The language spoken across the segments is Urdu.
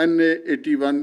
NA81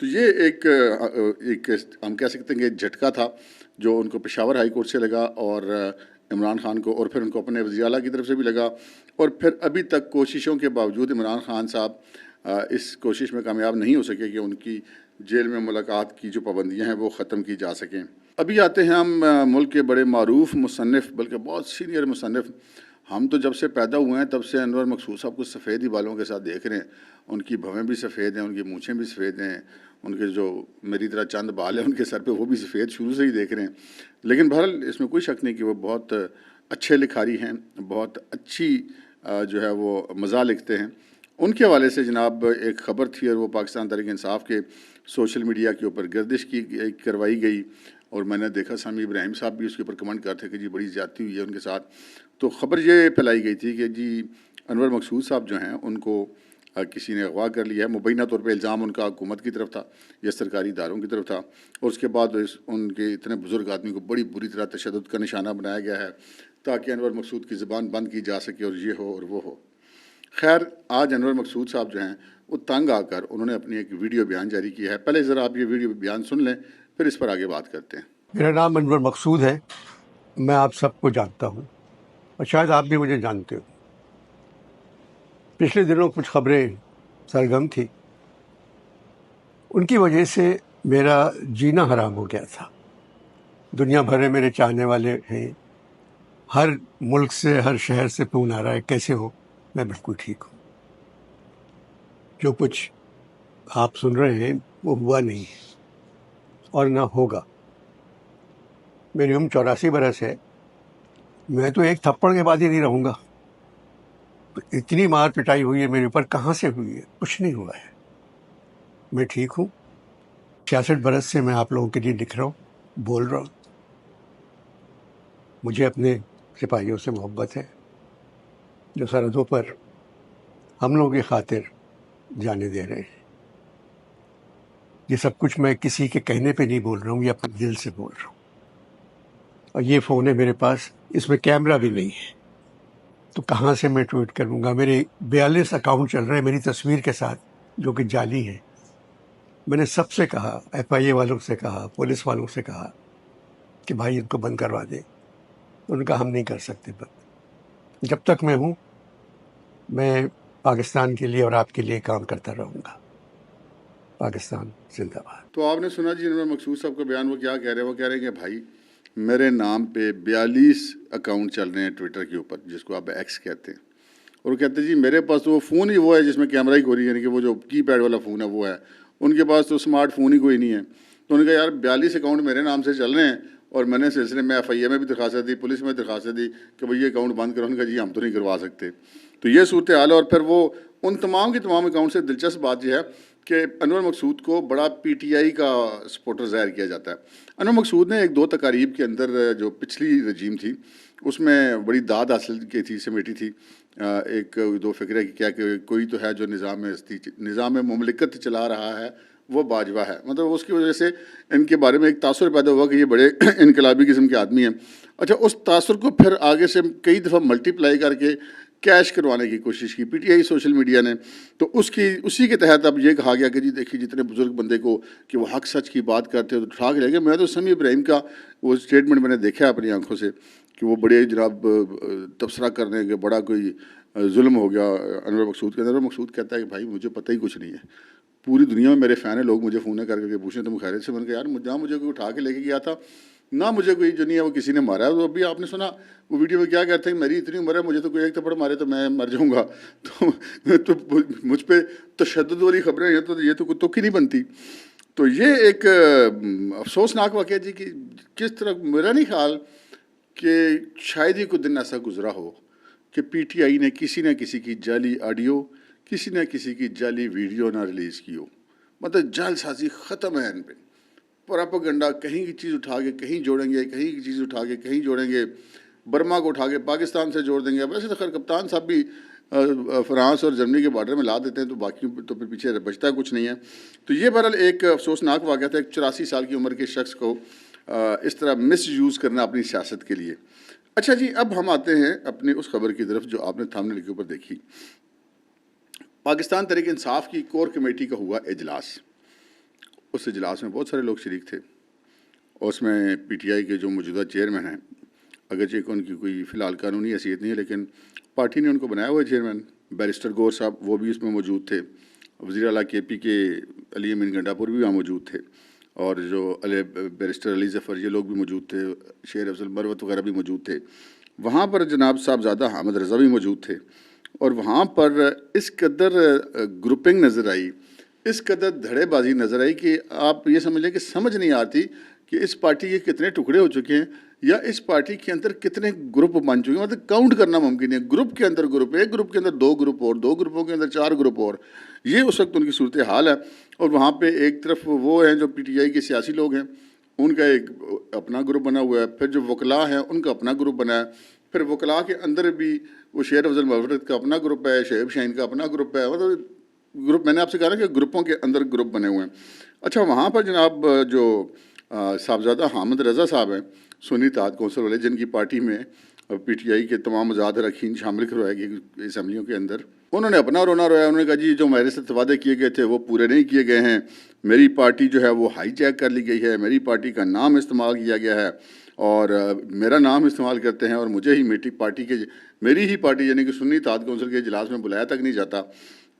تو یہ ایک ہم کہہ سکتے ہیں کہ جھٹکا تھا جو ان کو پشاور ہائی کورٹ سے لگا اور عمران خان کو، اور پھر ان کو اپنے وزیر اعلیٰ کی طرف سے بھی لگا، اور پھر ابھی تک کوششوں کے باوجود عمران خان صاحب اس کوشش میں کامیاب نہیں ہو سکے کہ ان کی جیل میں ملاقات کی جو پابندیاں ہیں وہ ختم کی جا سکیں۔ ابھی آتے ہیں ہم ملک کے بڑے معروف مصنف، بلکہ بہت سینئر مصنف، ہم تو جب سے پیدا ہوئے ہیں تب سے انور مقصود صاحب کو سفید ہی بالوں کے ساتھ دیکھ رہے ہیں۔ ان کی بھویں بھی سفید ہیں، ان کی مونچھیں بھی سفید ہیں، ان کے جو میری طرح چند بال ہیں ان کے سر پہ وہ بھی سفید شروع سے ہی دیکھ رہے ہیں۔ لیکن بہرحال اس میں کوئی شک نہیں کہ وہ بہت اچھے لکھاری ہیں، بہت اچھی جو ہے وہ مزاح لکھتے ہیں۔ ان کے حوالے سے جناب ایک خبر تھی، اور وہ پاکستان تحریک انصاف کے سوشل میڈیا کے اوپر گردش کروائی گئی، اور میں نے دیکھا سامی ابراہیم صاحب بھی اس کے اوپر کمنٹ کرتے کہ جی بڑی زیادتی ہوئی ہے ان کے ساتھ۔ تو خبر یہ پھیلائی گئی تھی کہ جی انور مقصود صاحب جو ہیں ان کو کسی نے اغوا کر لیا ہے۔ مبینہ طور پہ الزام ان کا حکومت کی طرف تھا یا سرکاری اداروں کی طرف تھا، اور اس کے بعد ان کے اتنے بزرگ آدمی کو بڑی بری طرح تشدد کا نشانہ بنایا گیا ہے تاکہ انور مقصود کی زبان بند کی جا سکے، اور یہ ہو اور وہ ہو۔ خیر، آج انور مقصود صاحب جو ہیں وہ تنگ آ کر انہوں نے اپنی ایک ویڈیو بیان جاری کی ہے۔ پہلے ذرا آپ یہ ویڈیو بیان سن لیں، پھر اس پر آگے بات کرتے ہیں۔ میرا نام انور مقصود ہے، میں آپ سب کو جانتا ہوں اور شاید آپ بھی مجھے جانتے ہو۔ پچھلے دنوں کچھ خبریں سرگرم تھی، ان کی وجہ سے میرا جینا حرام ہو گیا تھا۔ دنیا بھر میں میرے چاہنے والے ہیں، ہر ملک سے، ہر شہر سے فون آ رہا ہے کیسے ہو؟ میں بالکل ٹھیک ہوں۔ جو کچھ آپ سن رہے ہیں وہ ہوا نہیں ہے اور نہ ہوگا۔ میری عمر 84 برس ہے، میں تو ایک تھپڑ کے بعد ہی نہیں رہوں گا۔ اتنی مار پٹائی ہوئی ہے میرے اوپر، کہاں سے ہوئی ہے؟ کچھ نہیں ہوا ہے، میں ٹھیک ہوں۔ 66 برس سے میں آپ لوگوں کے لیے لکھ رہا ہوں، بول رہا ہوں۔ مجھے اپنے سپاہیوں سے محبت ہے جو سرحدوں پر ہم لوگوں کی خاطر جانے دے رہے ہیں۔ یہ سب کچھ میں کسی کے کہنے پہ نہیں بول رہا ہوں، یہ اپنے دل سے بول رہا ہوں۔ اور یہ فون ہے میرے پاس، اس میں کیمرہ بھی نہیں ہے، تو کہاں سے میں ٹویٹ کروں گا؟ میرے 42 اکاؤنٹ چل رہے ہیں میری تصویر کے ساتھ جو کہ جعلی ہیں۔ میں نے سب سے کہا، ایف آئی اے والوں سے کہا، پولیس والوں سے کہا کہ بھائی ان کو بند کروا دیں، ان کا ہم نہیں کر سکتے بند۔ جب تک میں ہوں میں پاکستان کے لیے اور آپ کے لیے کام کرتا رہوں گا۔ پاکستان زندہ باد۔ تو آپ نے سنا جی انور مقصود صاحب کا بیان، وہ کیا کہہ رہے ہیں؟ وہ کہہ رہے ہیں کہ بھائی میرے نام پہ 42 اکاؤنٹ چل رہے ہیں ٹویٹر کے اوپر، جس کو آپ ایکس کہتے ہیں، اور وہ کہتے ہیں جی میرے پاس تو وہ فون ہی وہ ہے جس میں کیمرہ ہی کوئی، یعنی کہ وہ جو کی پیڈ والا فون ہے وہ ہے، ان کے پاس تو اسمارٹ فون ہی کوئی نہیں ہے۔ تو انہوں نے کہا یار 42 اکاؤنٹ میرے نام سے چل رہے ہیں، اور میں نے سلسلے میں ایف آئی اے میں بھی درخواست دی، پولیس میں درخواست دی کہ بھائی یہ اکاؤنٹ بند کرو۔ ان کا جی ہم تو نہیں کروا سکتے۔ تو یہ صورتحال ہے، اور پھر وہ ان تمام کے تمام اکاؤنٹ سے دلچسپ بات یہ ہے کہ انور مقصود کو بڑا پی ٹی آئی کا سپورٹر ظاہر کیا جاتا ہے۔ انور مقصود نے ایک دو تقاریب کے اندر جو پچھلی رجیم تھی اس میں بڑی داد حاصل کی تھی، سمیٹی تھی۔ ایک دو فکرے کی کیا کہ کوئی تو ہے جو نظام مملکت چلا رہا ہے وہ باجوہ ہے، مطلب اس کی وجہ سے ان کے بارے میں ایک تاثر پیدا ہوا کہ یہ بڑے انقلابی قسم کے آدمی ہیں۔ اچھا، اس تاثر کو پھر آگے سے کئی دفعہ ملٹی پلائی کر کے کیش کروانے کی کوشش کی P T I social media نے، تو اسی کے تحت اب یہ کہا گیا کہ جی دیکھیے جتنے بزرگ بندے کو کہ وہ حق سچ کی بات کرتے ہیں تو ٹھاک لے گئے۔ میں تو سمیع ابراہیم کا وہ اسٹیٹمنٹ میں نے دیکھا ہے اپنی آنکھوں سے کہ وہ بڑے جناب تبصرہ کرنے کے بڑا کوئی ظلم ہو گیا انور مقصود کے اندر۔ انور مقصود کہتا ہے کہ بھائی مجھے پتہ ہی کچھ نہیں ہے، پوری دنیا میں میرے فین ہیں، لوگ مجھے فون کر کے پوچھیں تم خیریت سے؟ میں نے کہا یار نہ مجھے کوئی اٹھا کے لے کے گیا تھا، نہ مجھے کوئی جو نہیں ہے وہ کسی نے مارا ہے۔ تو ابھی آپ نے سنا وہ ویڈیو میں کیا کہتے ہیں، میری اتنی عمر ہے، مجھے تو کوئی ایک تھپڑ مارے تو میں مر جاؤں گا، تو مجھ پہ تشدد والی خبریں ہیں تو یہ تو کوئی تک ہی نہیں بنتی۔ تو یہ ایک افسوسناک واقعہ جی کہ کس طرح، میرا نہیں خیال کہ شاید ہی کوئی دن ایسا گزرا ہو کہ پی ٹی آئی نے کسی نہ کسی کی جعلی آڈیو، کسی نہ کسی کی جعلی ویڈیو نہ ریلیز کی ہو۔ مطلب جعل سازی ختم ہے ان پہ، پراپیگنڈا، کہیں کی چیز اٹھا کے کہیں جوڑیں گے، کہیں کی چیز اٹھا کے کہیں جوڑیں گے، برما کو اٹھا کے پاکستان سے جوڑ دیں گے۔ ویسے تو خیر کپتان صاحب بھی فرانس اور جرمنی کے بارڈر میں لا دیتے ہیں تو باقی تو پھر پیچھے بچتا کچھ نہیں ہے۔ تو یہ بہرحال ایک افسوسناک واقعہ تھا، ایک 84 سال کی عمر کے شخص کو اس طرح مس یوز کرنا اپنی سیاست کے لیے۔ اچھا جی، اب ہم آتے ہیں اپنی اس خبر کی طرف جو آپ نے تھمبنیل کے اوپر دیکھی۔ پاکستان تحریک انصاف کی کور کمیٹی کا ہوا اجلاس، اس اجلاس میں بہت سارے لوگ شریک تھے، اور اس میں پی ٹی آئی کے جو موجودہ چیئرمین ہیں، اگرچہ کہ ان کی کوئی فی الحال قانونی حیثیت نہیں ہے، لیکن پارٹی نے ان کو بنایا ہوا ہے چیئرمین، بیرسٹر گور صاحب وہ بھی اس میں موجود تھے، وزیر اعلیٰ کے پی کے علی امین گنڈاپور بھی وہاں موجود تھے، اور جو بیرسٹر علی ظفر یہ لوگ بھی موجود تھے، شیر افضل مروت وغیرہ بھی موجود تھے، وہاں پر جناب صاحبزادہ حامد رضا بھی موجود تھے، اور وہاں پر اس قدر گروپنگ نظر آئی، اس قدر دھڑے بازی نظر آئی کہ آپ یہ سمجھ لیں کہ سمجھ نہیں آتی کہ اس پارٹی کے کتنے ٹکڑے ہو چکے ہیں، یا اس پارٹی کے اندر کتنے گروپ بن چکے ہیں، مطلب کاؤنٹ کرنا ممکن ہے، گروپ کے اندر گروپ، ایک گروپ کے اندر دو گروپ اور، دو گروپوں کے اندر چار گروپ اور، یہ اس وقت ان کی صورتحال ہے۔ اور وہاں پہ ایک طرف وہ ہیں جو پی ٹی آئی کے سیاسی لوگ ہیں، ان کا ایک اپنا گروپ بنا ہوا ہے، پھر جو وکلاء ہیں ان کا اپنا گروپ بنا ہے، پھر وکلاء کے اندر بھی وہ شیر افضل مورد کا اپنا گروپ ہے، شعیب شاہین کا اپنا گروپ ہے، مطلب گروپ، میں نے آپ سے کہا نا کہ گروپوں کے اندر گروپ بنے ہوئے ہیں۔ اچھا، وہاں پر جناب جو صاحبزادہ حامد رضا صاحب ہیں، سنی اتحاد کونسل والے، جن کی پارٹی میں پی ٹی آئی کے تمام مزاد اراکین شامل کروائے گئے اسمبلیوں کے اندر، انہوں نے اپنا رونا رویا، انہوں نے کہا جی جو میرے ساتھ وعدے کیے گئے تھے وہ پورے نہیں کیے گئے ہیں، میری پارٹی جو ہے وہ ہائی جیک کر لی گئی ہے، میری پارٹی کا نام استعمال کیا گیا ہے، اور میرا نام استعمال کرتے ہیں، اور مجھے ہی میری ہی پارٹی یعنی کہ سنی اتحاد کونسل کے اجلاس میں بلایا تک نہیں جاتا۔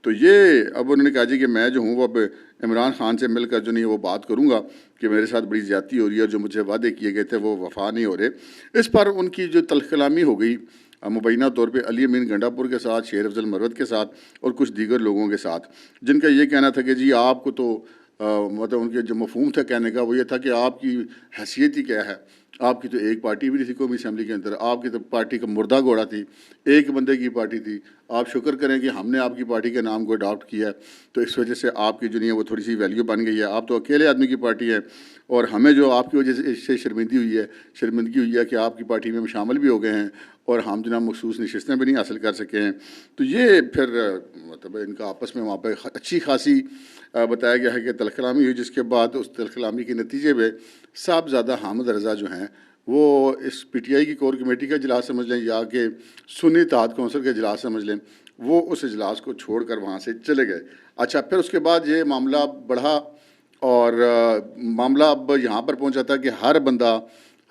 تو یہ اب انہوں نے کہا جی کہ میں جو ہوں وہ اب عمران خان سے مل کر جو نہیں وہ بات کروں گا کہ میرے ساتھ بڑی زیادتی ہو رہی ہے، اور جو مجھے وعدے کیے گئے تھے وہ وفا نہیں ہو رہے۔ اس پر ان کی جو تلخ کلامی ہو گئی مبینہ طور پہ علی امین گنڈاپور کے ساتھ، شیر افضل مروت کے ساتھ، اور کچھ دیگر لوگوں کے ساتھ، جن کا یہ کہنا تھا کہ جی آپ کو تو مطلب ان کے جو مفہوم تھا کہنے کا وہ یہ تھا کہ آپ کی حیثیت ہی کیا ہے، آپ کی تو ایک پارٹی بھی نہیں تھی قومی اسمبلی کے اندر، آپ کی تو پارٹی کا مردہ گھوڑا تھی، ایک بندے کی پارٹی تھی، آپ شکر کریں کہ ہم نے آپ کی پارٹی کے نام کو اڈاپٹ کیا ہے، تو اس وجہ سے آپ کی جو نہیں ہے وہ تھوڑی سی ویلیو بن گئی ہے، آپ تو اکیلے آدمی کی پارٹی ہے، اور ہمیں جو آپ کی وجہ سے اس سے شرمندگی ہوئی ہے کہ آپ کی پارٹی میں ہم شامل بھی ہو گئے ہیں، اور ہم جناب مخصوص نشستیں بھی نہیں حاصل کر سکے ہیں۔ تو یہ پھر مطلب ان کا آپس میں وہاں پہ اچھی خاصی بتایا گیا ہے کہ تلخ کلامی ہوئی، جس کے بعد اس تلخ کلامی کے نتیجے میں صاحبزادہ حامد رضا جو ہیں وہ اس پی ٹی آئی کی کور کمیٹی کا اجلاس سمجھ لیں یا کہ سنی اتحاد کونسل کا اجلاس سمجھ لیں، وہ اس اجلاس کو چھوڑ کر وہاں سے چلے گئے۔ اچھا، پھر اس کے بعد یہ معاملہ بڑھا، اور معاملہ اب یہاں پر پہنچا تھا کہ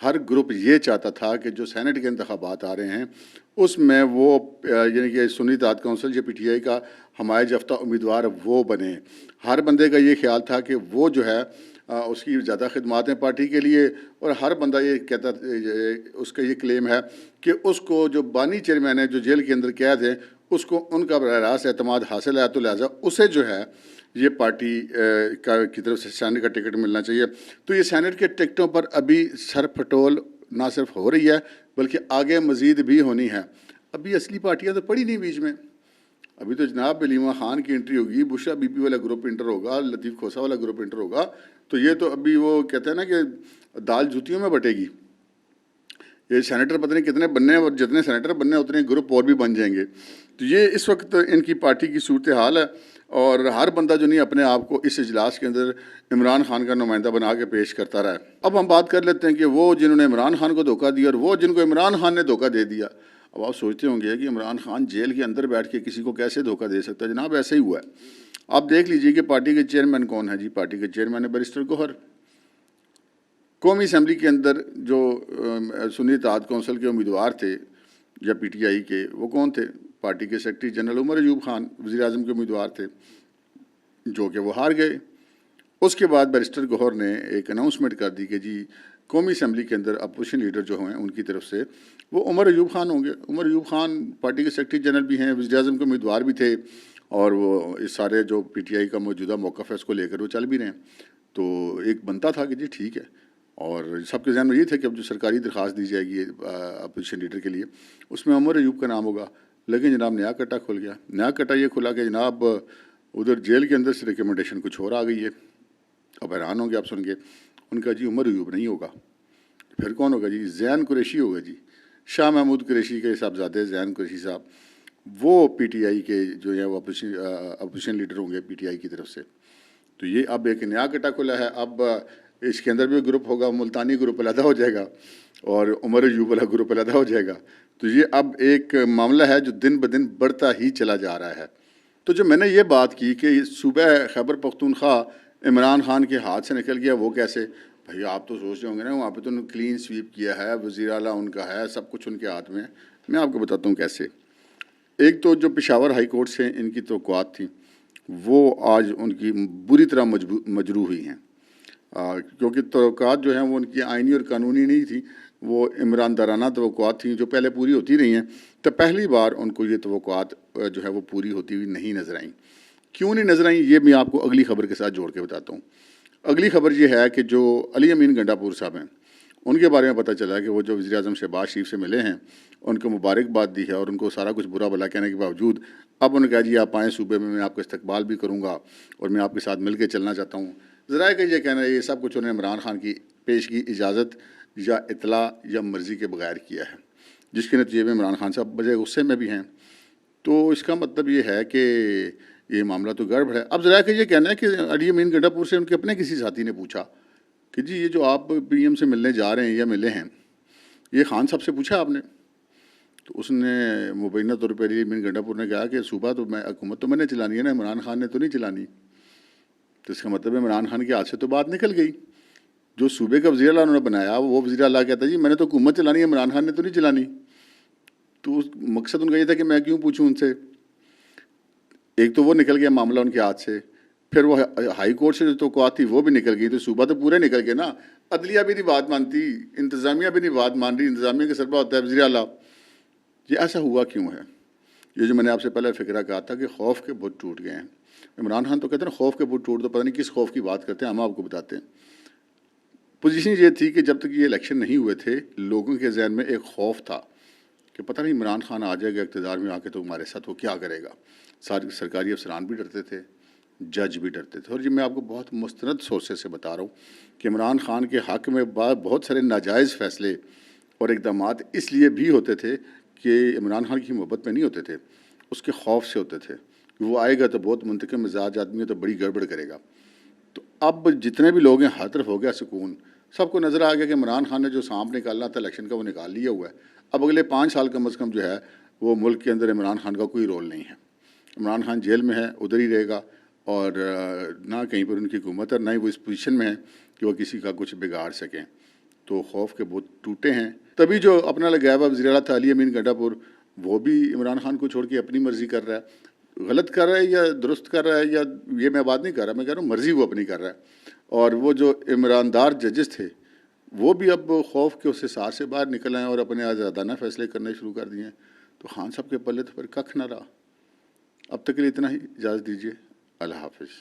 ہر گروپ یہ چاہتا تھا کہ جو سینٹ کے انتخابات آ رہے ہیں اس میں وہ یعنی کہ سنی اتحاد کونسل جو پی ٹی آئی کا حمایت یافتہ امیدوار وہ بنے۔ ہر بندے کا یہ خیال تھا کہ وہ جو ہے اس کی زیادہ خدمات ہیں پارٹی کے لیے، اور ہر بندہ یہ کہتا، اس کا یہ کلیم ہے کہ اس کو جو بانی چیئرمین ہے جو جیل کے اندر قید ہیں اس کو ان کا براہ راست اعتماد حاصل ہے، تو لہٰذا اسے جو ہے یہ پارٹی کی طرف سے سینٹ کا ٹکٹ ملنا چاہیے۔ تو یہ سینٹ کے ٹکٹوں پر ابھی سر پھٹول نہ صرف ہو رہی ہے بلکہ آگے مزید بھی ہونی ہے۔ ابھی اصلی پارٹیاں تو پڑی نہیں بیچ میں، ابھی تو جناب علیمہ خان کی انٹری ہوگی، بشرا بی پی والا گروپ انٹر ہوگا، لطیف کھوسا والا گروپ انٹر ہوگا، تو یہ تو ابھی وہ کہتے ہیں نا کہ دال جوتیوں میں بٹے گی۔ یہ سینیٹر پتہ نہیں کتنے بننے ہیں، اور جتنے سینیٹر بننے ہیں اتنے گروپ اور بھی بن جائیں گے۔ تو یہ اس وقت ان کی پارٹی کی صورتحال ہے، اور ہر بندہ جو نہیں اپنے آپ کو اس اجلاس کے اندر عمران خان کا نمائندہ بنا کے پیش کرتا رہا ہے۔ اب ہم بات کر لیتے ہیں کہ وہ جنہوں نے عمران خان کو دھوکہ دیا، اور وہ جن کو عمران خان نے دھوکہ دے دیا۔ اب آپ سوچتے ہوں گے کہ عمران خان جیل کے اندر بیٹھ کے کسی کو کیسے دھوکہ دے سکتا ہے؟ جناب ایسا ہی ہوا ہے۔ آپ دیکھ لیجئے کہ پارٹی کے چیئرمین کون ہے جی؟ پارٹی کے چیئرمین ہے بیرسٹر گوہر۔ قومی اسمبلی کے اندر جو سنی اتحاد کونسل کے امیدوار تھے یا پی ٹی آئی کے، وہ کون تھے؟ پارٹی کے سیکرٹری جنرل عمر ایوب خان وزیر اعظم کے امیدوار تھے، جو کہ وہ ہار گئے۔ اس کے بعد بیرسٹر گوہر نے ایک اناؤنسمنٹ کر دی کہ جی قومی اسمبلی کے اندر اپوزیشن لیڈر جو ہیں ان کی طرف سے وہ عمر ایوب خان ہوں گے۔ عمر ایوب خان پارٹی کے سیکرٹری جنرل بھی ہیں، وزیر اعظم کے امیدوار بھی تھے، اور وہ اس سارے جو پی ٹی آئی کا موجودہ موقف ہے اس کو لے کر وہ چل بھی رہے ہیں۔ تو ایک بنتا تھا کہ جی ٹھیک ہے، اور سب کے ذہن میں یہ تھا کہ اب جو سرکاری درخواست دی جائے گی اپوزیشن لیڈر کے لیے اس میں عمر ایوب کا نام ہوگا۔ لیکن جناب نیا کٹا کھل گیا۔ نیا کٹا یہ کھلا کہ جناب ادھر جیل کے اندر سے ریکمنڈیشن کچھ اور آ گئی ہے۔ اب حیران ہوں گے آپ سن کے، ان کا جی عمر ایوب نہیں ہوگا، پھر کون ہوگا جی؟ زین قریشی ہوگا جی، شاہ محمود قریشی کے صاحبزادے زین قریشی صاحب، وہ پی ٹی آئی کے جو ہیں وہ اپوزیشن لیڈر ہوں گے پی ٹی آئی کی طرف سے۔ تو یہ اب ایک نیا کٹا کھلا ہے۔ اب اس کے اندر بھی گروپ ہوگا، ملتانی گروپ علیحدہ ہو جائے گا، اور عمر ایوب والا گروپ علیحدہ ہو جائے گا۔ تو یہ اب ایک معاملہ ہے جو دن بدن بڑھتا ہی چلا جا رہا ہے۔ تو جو میں نے یہ بات کی کہ صوبہ خیبر پختونخوا عمران خان کے ہاتھ سے نکل گیا، وہ کیسے؟ بھائی آپ تو سوچ رہے ہوں گے نا وہاں پہ تو کلین سویپ کیا ہے، وزیر اعلیٰ ان کا ہے، سب کچھ ان کے ہاتھ میں ہے۔ میں آپ کو بتاتا ہوں کیسے۔ ایک تو جو پشاور ہائی کورٹ سے ان کی توقعات تھیں وہ آج ان کی بری طرح مجروح ہوئی ہیں، کیونکہ توقعات جو ہیں وہ ان کی آئینی اور قانونی نہیں تھی، وہ عمران دارانہ توقعات تھیں جو پہلے پوری ہوتی رہی ہیں۔ تو پہلی بار ان کو یہ توقعات جو ہے وہ پوری ہوتی ہوئی نہیں نظر آئیں۔ کیوں نہیں نظر آئیں یہ میں آپ کو اگلی خبر کے ساتھ جوڑ کے بتاتا ہوں۔ اگلی خبر یہ ہے کہ جو علی امین گنڈا پور صاحب ہیں ان کے بارے میں پتہ چلا کہ وہ جو وزیر اعظم شہباز شریف سے ملے ہیں، ان کو مبارکباد دی ہے اور ان کو سارا کچھ برا بھلا کہنے کے باوجود اب انہوں نے کہا جی آپ آئیں صوبے میں آپ کا استقبال بھی کروں گا اور میں آپ کے ساتھ مل کے چلنا چاہتا ہوں۔ ذرائع کہ یہ کہنا ہے یہ سب کچھ انہوں نے عمران خان کی پیشگی اجازت یا اطلاع یا مرضی کے بغیر کیا ہے، جس کے نتیجے میں عمران خان صاحب بجے غصے میں بھی ہیں۔ تو اس کا مطلب یہ ہے کہ یہ معاملہ تو گڑبڑ ہے۔ اب ذرائع کہ یہ کہنا ہے کہ علی امین گنڈا پور سے ان کے اپنے کسی ساتھی نے پوچھا کہ جی یہ جو آپ پی ایم سے ملنے جا رہے ہیں یا ملے ہیں یہ خان صاحب سے پوچھا آپ نے؟ تو اس نے مبینہ طور پر علی امین گنڈا پور نے کہا کہ صوبہ تو حکومت تو میں نے چلانی ہے نا، عمران خان نے تو نہیں چلانی۔ تو اس کا مطلب ہے عمران خان کے ہاتھ سے تو بات نکل گئی۔ جو صوبے کا وزیر اعلیٰ انہوں نے بنایا وہ وزیر اعلیٰ کہتا ہے جی میں نے تو حکومت چلانی ہے، عمران خان نے تو نہیں چلانی۔ تو مقصد ان کا یہ تھا کہ میں کیوں پوچھوں ان سے۔ ایک تو وہ نکل گیا معاملہ ان کے ہاتھ سے، پھر وہ ہائی کورٹ سے جو توقعات تھی وہ بھی نکل گئی، تو صوبہ تو پورے نکل گئے نا۔ عدلیہ بھی نہیں بات مانتی، انتظامیہ بھی نہیں بات مان رہی، انتظامیہ کا سربراہ ہوتا ہے وزیر اعلیٰ۔ یہ ایسا ہوا کیوں ہے؟ یہ جو میں نے آپ سے پہلے فکرہ کہا تھا کہ خوف کے بت ٹوٹ گئے ہیں۔ عمران خان تو کہتے ہیں خوف کے بت ٹوٹ، تو پتہ نہیں کس خوف کی بات کرتے ہیں، ہم آپ کو بتاتے ہیں۔ پوزیشن یہ تھی کہ جب تک یہ الیکشن نہیں ہوئے تھے لوگوں کے ذہن میں ایک خوف تھا کہ پتہ نہیں عمران خان آ جائے گا اقتدار میں آ کے تو ہمارے ساتھ وہ کیا کرے گا۔ سارے سرکاری افسران بھی ڈرتے تھے، جج بھی ڈرتے تھے، اور یہ میں آپ کو بہت مستند سورسز سے بتا رہا ہوں کہ عمران خان کے حق میں بہت سارے ناجائز فیصلے اور اقدامات اس لیے بھی ہوتے تھے کہ عمران خان کی محبت میں نہیں ہوتے تھے، اس کے خوف سے ہوتے تھے کہ وہ آئے گا تو بہت منتقم مزاج آدمی ہے تو بڑی گڑبڑ کرے گا۔ تو اب جتنے بھی لوگ ہیں ہر طرف ہو گیا سکون، سب کو نظر آ گیا کہ عمران خان نے جو سانپ نکالنا تھا الیکشن کا وہ نکال لیا ہوا ہے۔ اب اگلے 5 سال کم از کم جو ہے وہ ملک کے اندر عمران خان کا کوئی رول نہیں ہے۔ عمران خان جیل میں ہے، ادھر ہی رہے گا، اور نہ کہیں پر ان کی حکومت ہے، نہ ہی وہ اس پوزیشن میں ہے کہ وہ کسی کا کچھ بگاڑ سکیں۔ تو خوف کے بت ٹوٹے ہیں۔ تبھی جو اپنا لگایا ہوا وزیر اعلیٰ تھا علی امین گنڈا پور، وہ بھی عمران خان کو چھوڑ کے اپنی مرضی کر رہا ہے۔ غلط کر رہا ہے یا درست کر رہا ہے یا یہ میں بات نہیں کر رہا، میں کہہ رہا ہوں مرضی وہ اپنی کر رہا ہے۔ اور وہ جو عمراندار ججز تھے وہ بھی اب خوف کے اس حصار سے باہر نکل آئے اور اپنے آزادانہ فیصلے کرنے شروع کر دیے ہیں۔ تو خان صاحب کے پلے تو پھر ککھ نہ رہا۔ اب تک کے لیے اتنا ہی، اجازت دیجیے، اللہ حافظ۔